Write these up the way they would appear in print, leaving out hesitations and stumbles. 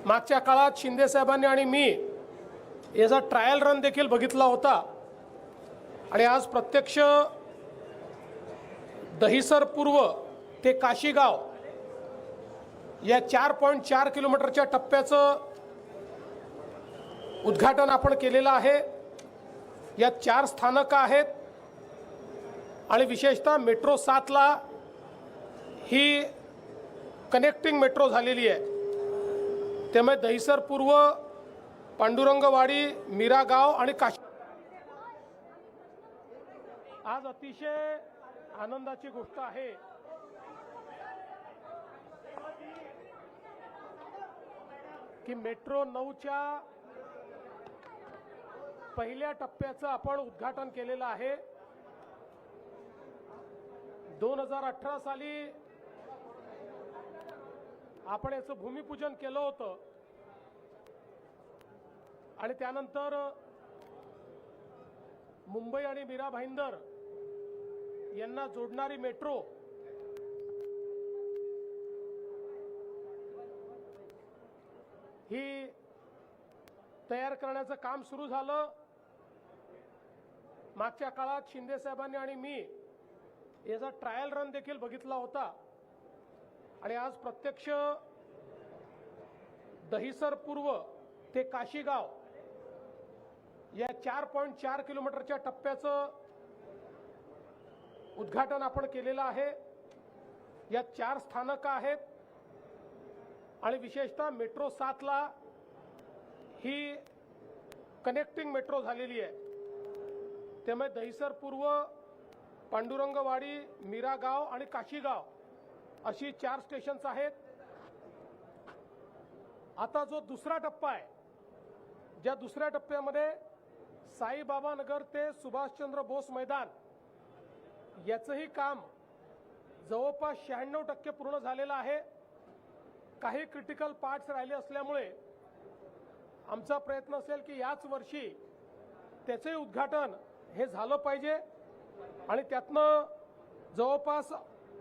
मागच्या काळात शिंदे साहेबांनी आणि मी याचा ट्रायल रन देखील बघितला होता आणि आज प्रत्यक्ष दहिसर पूर्व ते काशीगाव या 4.4 किलोमीटरच्या टप्प्याचं उद्घाटन आपण केलेलं आहे। यात 4 स्थानकं आहेत आणि विशेषतः मेट्रो 7 ला ही कनेक्टिंग मेट्रो झालेली आहे। त्यामुळे दहिसर पूर्व, पांडुरंगवाडी, मीरागाव आणि काशी आज अतिशय आनंदाची गोष्ट आहे की मेट्रो 9च्या पहिल्या टप्प्याचं आपण उद्घाटन केलेलं आहे। 2018 साली आपण याचं भूमिपूजन केलं होतं आणि त्यानंतर मुंबई आणि मीरा भाईंदर यांना जोडणारी मेट्रो ही तयार करण्याचं काम सुरू झालं। मागच्या काळात शिंदे साहेबांनी आणि मी याचा ट्रायल रन देखील बघितला होता आणि आज प्रत्यक्ष दहिसर पूर्व ते काशीगाव या 4.4 किलोमीटरच्या टप्प्याचं उद्घाटन आपण केलेलं आहे। यात 4 स्थानकं आहेत आणि विशेषतः मेट्रो 7 ला ही कनेक्टिंग मेट्रो झालेली आहे। त्यामुळे दहिसर पूर्व, पांडुरंगवाडी, मीरागाव आणि काशीगाव अशी 4 स्टेशन्स आहेत। आता जो दुसरा टप्पा आहे, ज्या दुसऱ्या टप्प्यामध्ये साईबाबा नगर ते सुभाषचंद्र बोस मैदान याचंही काम जवळपास 96% पूर्ण झालेलं आहे। काही क्रिटिकल पार्ट्स राहिले असल्यामुळे आमचा प्रयत्न असेल की याच वर्षी त्याचे उद्घाटन हे झालं पाहिजे आणि त्यातनं जवळपास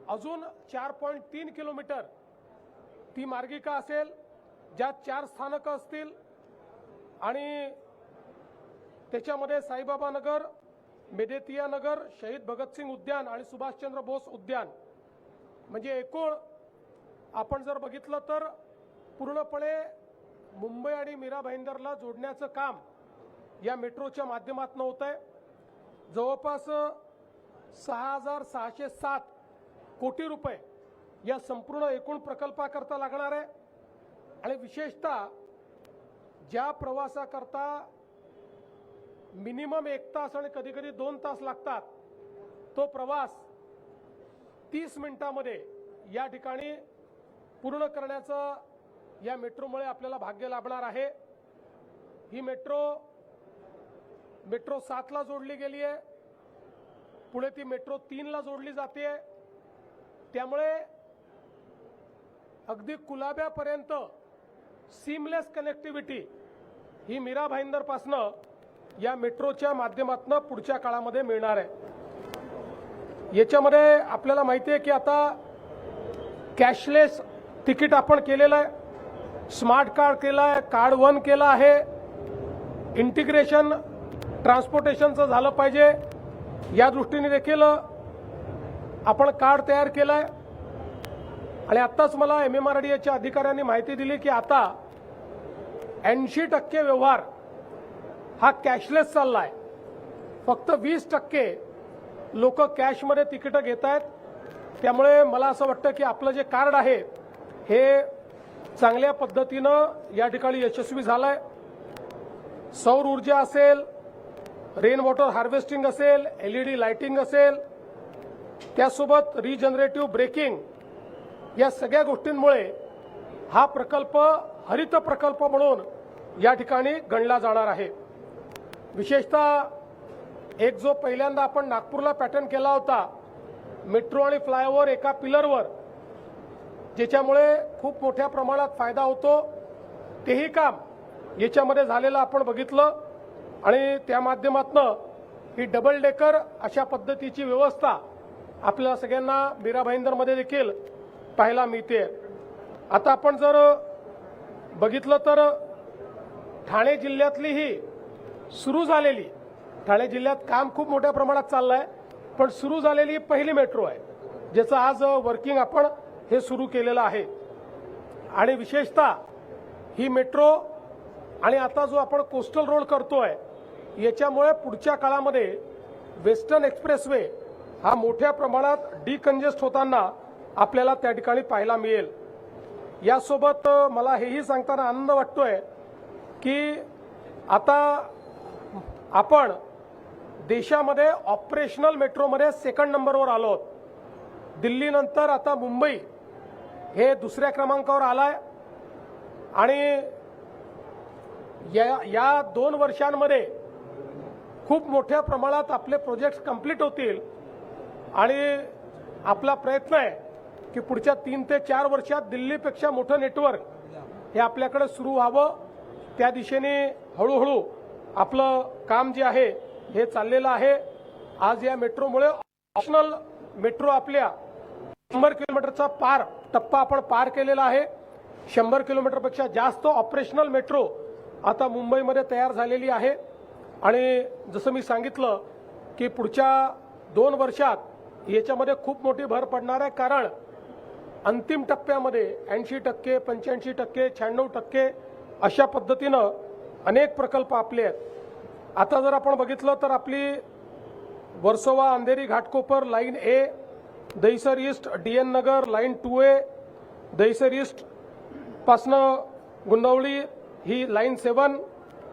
अजून 4.3 किलोमीटर ती मार्गिका असेल, ज्यात 4 स्थानकं असतील आणि त्याच्यामध्ये साईबाबा नगर, मेदेतिया नगर, शहीद भगतसिंग उद्यान आणि सुभाषचंद्र बोस उद्यान म्हणजे एकूण आपण जर बघितलं तर पूर्णपणे मुंबई आणि मीरा भाईंदरला जोडण्याचं काम या मेट्रोच्या माध्यमातून होत आहे। जवळपास 6,607 कोटी रुपये या संपूर्ण एकूण प्रकल्पाकरता लागणार आहे आणि विशेषतः ज्या प्रवासाकरता मिनिमम 1 तास आणि कधी कधी 2 तास लागतात, तो प्रवास 30 मिनिटांमध्ये या ठिकाणी पूर्ण करण्याचं या मेट्रोमुळे आपल्याला भाग्य लाभणार आहे। ही मेट्रो 7 ला जोडली गेली आहे, पुढे ती मेट्रो 3 ला जोडली जाते। त्यामुळे अगदी कुलाब्यापर्यंत सीमलेस कनेक्टिव्हिटी ही मीरा भाईंदर पासनं या मेट्रोच्या माध्यमातून पुढच्या काळामध्ये मिळणार आहे। याच्यामध्ये आपल्याला माहिती आहे की आता कॅशलेस तिकीट आपण केलेलं आहे, स्मार्ट कार्ड केलं आहे, कार्ड 1 केलं आहे, इंटिग्रेशन ट्रान्सपोर्टेशनचं झालं पाहिजे या दृष्टीने देखील आपण कार्ड तयार केलं आहे आणि आत्ताच मला MMRDAच्या अधिकाऱ्यांनी माहिती दिली की आता 80% व्यवहार हा कॅशलेस चालला आहे। फक्त 20% लोक कॅशमध्ये तिकीटं घेत आहेत। त्यामुळे मला असं वाटतं की आपलं जे कार्ड आहे हे चांगल्या पद्धतीनं या ठिकाणी यशस्वी झालंय। सौर ऊर्जा असेल, रेन वॉटर हार्वेस्टिंग असेल, LED लाइटिंग असेल, त्यासोबत रिजनरेटिव्ह ब्रेकिंग या सगळ्या गोष्टींमुळे हा प्रकल्प हरित प्रकल्प म्हणून या ठिकाणी गणला जाणार आहे। विशेषतः एक जो पहिल्यांदा आपण नागपूरला पॅटर्न केला होता, मेट्रो आणि फ्लायओव्हर एका पिलरवर, ज्याच्यामुळे खूप मोठ्या प्रमाणात फायदा होतो, तेही काम याच्यामध्ये झालेलं आपण बघितलं आणि त्या माध्यमातून ही डबल डेकर अशा पद्धतीची व्यवस्था आपल्या सगळ्यांना मीरा भाईंदरमध्ये देखील पाहायला मिळते। आता आपण जर बघितलं तर ठाणे जिल्ह्यातली ही सुरू झालेली, ठाणे जिल्ह्यात काम खूप मोठ्या प्रमाणात चाललंय, पण सुरू झालेली पहिली मेट्रो आहे ज्याचं आज वर्किंग आपण हे सुरू केलेलं आहे. आणि विशेषतः ही मेट्रो आणि आता जो आपण कोस्टल रोड करतोय याच्यामुळे पुढच्या काळामध्ये वेस्टर्न एक्सप्रेसवे हा मोठ्या प्रमाणात डिकंजेस्ट होताना आपल्याला त्या ठिकाणी पाहायला मिळेल. यासोबत मला हेही सांगताना आनंद वाटतोय की आता आपण देशामध्ये ऑपरेशनल मेट्रोमध्ये सेकंड नंबरवर आलो आहोत. दिल्लीनंतर आता मुंबई हे दुसऱ्या क्रमांकावर आलाय आणि या 2 वर्षांमध्ये खूप मोठ्या प्रमाणात आपले प्रोजेक्ट्स कंप्लीट होतील आणि आपला प्रयत्न आहे की पुढच्या 3 ते 4 वर्षात दिल्लीपेक्षा मोठं नेटवर्क हे आपल्याकडे सुरू व्हावं. त्या दिशेने हळूहळू आपलं काम जे आहे हे चाललेलं आहे. आज या मेट्रोमुळे ऑपरेशनल मेट्रो आपल्या 100 किलोमीटरचा टप्पा आपण पार केलेला आहे. 100 किलोमीटरपेक्षा जास्त ऑपरेशनल मेट्रो आता मुंबईमध्ये तयार झालेली आहे. आणि जसं मी सांगितलं की पुढच्या 2 वर्षात याच्यामध्ये खूप मोठी भर पडणार आहे, कारण अंतिम टप्प्यामध्ये 80%, 85%, 96% अशा पद्धतीनं अनेक प्रकल्प आपले आहेत. आता जर आपण बघितलं तर आपली वर्सोवा अंधेरी घाटकोपर लाईन ए, Dahisar east DN Nagar line 2A, Dahisar east पासनं गुंदवली ही line 7,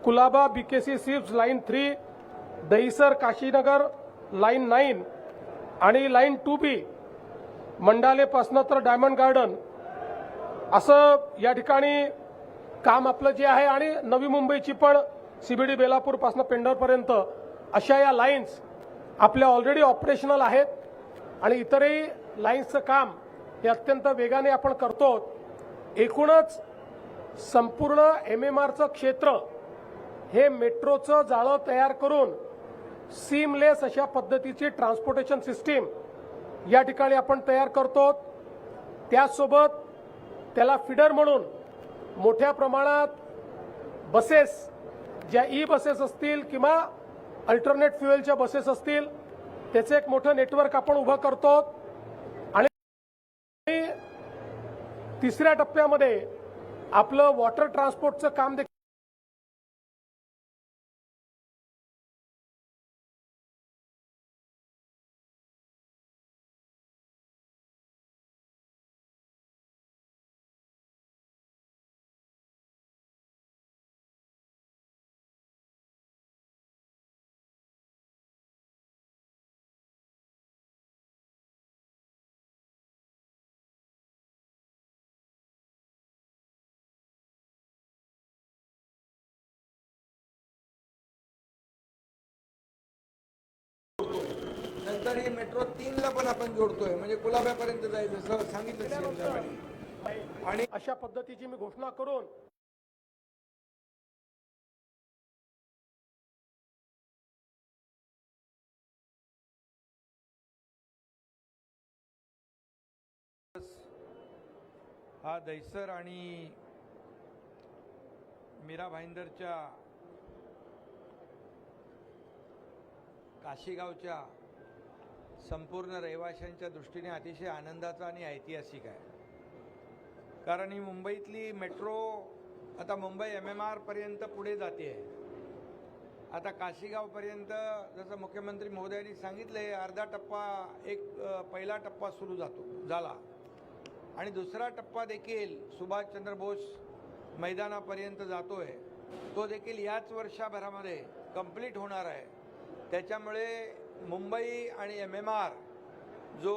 Colaba BKC SEEPZ line 3, Dahisar Kashinagar line 9 आणि लाईन 2B मंडालेपासनं तर डायमंड गार्डन असं या ठिकाणी काम आपलं जे आहे. आणि नवी मुंबईची पण CBD बेलापूरपासनं पेंढरपर्यंत अशा या लाईन्स आपल्या ऑलरेडी ऑपरेशनल आहेत आणि इतरही लाईन्सचं काम हे अत्यंत वेगाने आपण करतो. एकूणच संपूर्ण MMRचं क्षेत्र हे मेट्रोचं जाळं तयार करून सीमलेस अशा पद्धतीची ट्रान्सपोर्टेशन सिस्टीम या ठिकाणी आपण तयार करतो. त्याचसोबत त्याला फीडर म्हणून मोठ्या प्रमाणात बसेस, ज्या बसेस असतील किंवा अल्टरनेट फ्युएलच्या बसेस असतील, त्याचं एक मोठं नेटवर्क आपण उभं करतो. आणि 3ऱ्या टप्प्यामध्ये आपलं वॉटर ट्रान्सपोर्टचं काम देखील नंतर ही मेट्रो 3ला पण आपण जोडतोय, म्हणजे कुलाब्यापर्यंत जायचं असं सांगितलं. आणि अशा पद्धतीची मी घोषणा करून हा दहिसर आणि मीरा भाईंदरच्या काशीगावच्या संपूर्ण रहिवाशांच्या दृष्टीने अतिशय आनंदाचा आणि ऐतिहासिक आहे. कारण ही मुंबईतली मेट्रो आता मुंबई MMR पर्यंत पुढे जाते आहे. आता काशीगावपर्यंत जसं मुख्यमंत्री महोदयांनी सांगितले, अर्धा टप्पा पहिला टप्पा सुरू झाला आणि दुसरा टप्पा देखील सुभाषचंद्र बोस मैदानापर्यंत जातोय. तो देखील याच वर्षभरामध्ये कंप्लीट होणार आहे. त्याच्यामुळे मुंबई आणि MMR जो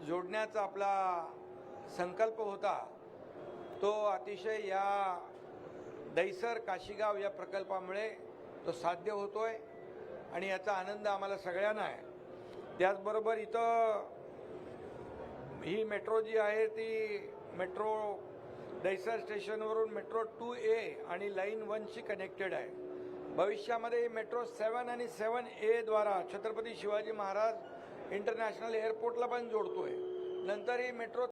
जोडण्याचा आपला संकल्प होता तो अतिशय या दहिसर काशीगाव या प्रकल्पामुळे तो साध्य होतोय आणि याचा आनंद आम्हाला सगळ्यांना आहे. त्याचबरोबर इथं ही मेट्रो जी आहे ती मेट्रो दहिसर स्टेशनवरून मेट्रो 2A आणि लाईन 1शी कनेक्टेड आहे. भविष्यामध्ये मेट्रो 7 आणि 7A द्वारा छत्रपती शिवाजी महाराज इंटरनॅशनल एअरपोर्टला पण जोडतोय. नंतर ही मेट्रो